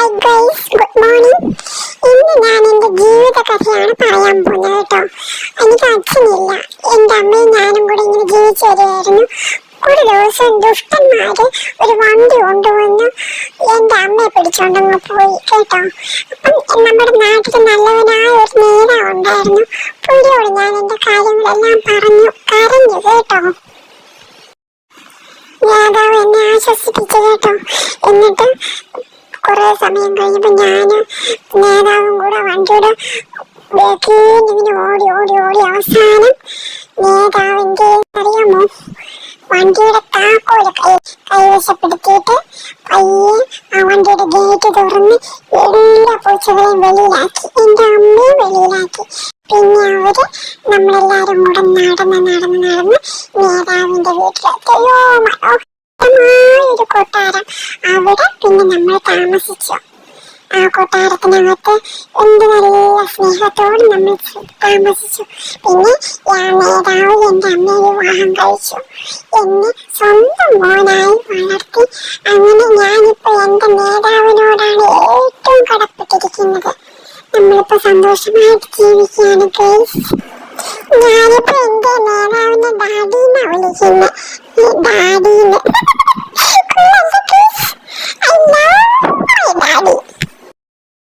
Hi guys, good morning. ഇന്ന് ഞാൻ എൻ്റെ ജീവിത കഥയാണ് പറയാൻ പോകുന്നത് കേട്ടോ. എനിക്ക് അച്ഛനില്ല, എൻ്റെ അമ്മയും ഞാനും കൂടി ഇങ്ങനെ ജീവിച്ചു വരുമായിരുന്നു. ഒരു ദിവസം ദുഷ്ടന്മാര് ഒരു വണ്ടി കൊണ്ടുവന്ന് എൻ്റെ അമ്മയെ പിടിച്ചോണ്ടങ്ങ് പോയി കേട്ടോ. അപ്പം നമ്മുടെ നാട്ടിൽ നല്ലവനായ ഒരു നേതാവ് ഉണ്ടായിരുന്നു. പുള്ളിയോട് ഞാൻ എൻ്റെ കാര്യങ്ങളെല്ലാം കരഞ്ഞു കേട്ടോ. നേതാവ് എന്നെ ആശ്വസിപ്പിച്ചു കേട്ടോ. എന്നിട്ട് കുറെ സമയം കഴിഞ്ഞപ്പോൾ ഞാനും നേതാവും കൂടെ വണ്ടിയുടെ ഇങ്ങനെ ഓടി ഓടി ഓടി അവസാനം നേതാവിൻ്റെ അറിയാമോ, വണ്ടിയുടെ താക്കോല് കൈവശപ്പെടുത്തിയിട്ട് പയ്യെ ആ വണ്ടിയുടെ ഗേറ്റ് തുറന്ന് എല്ലാ പൂച്ചകളെയും വെളിയിലാക്കി, എൻ്റെ അമ്മയും വെളിയിലാക്കി. പിന്നെ അവര് നമ്മളെല്ലാരും കൂടെ നടന്ന് നേതാവിന്റെ വീട്ടിലെത്തിയോ. മനോഹരമായൊരു കൊട്ടാരം. അവിടെ പിന്നെ നമ്മൾ താമസിച്ചു. ആ കൊട്ടാരത്തിനകത്ത് എന്ത് നല്ല സ്നേഹത്തോടെ നമ്മൾ താമസിച്ചു. പിന്നെ നേതാവ് എൻ്റെ അമ്മയെ വിവാഹം കഴിച്ചു. എന്നെ സ്വന്തം മോനായി വളർത്തി. അങ്ങനെ ഞാനിപ്പോ എൻ്റെ നേതാവിനോടാണ് ഏറ്റവും കടപ്പെട്ടിരിക്കുന്നത്. നമ്മളിപ്പോ സന്തോഷമായിട്ട് ജീവിക്കുകയാണ് ഗൈസ്. ഞാനിപ്പോ എൻ്റെ നേതാവിന്റെ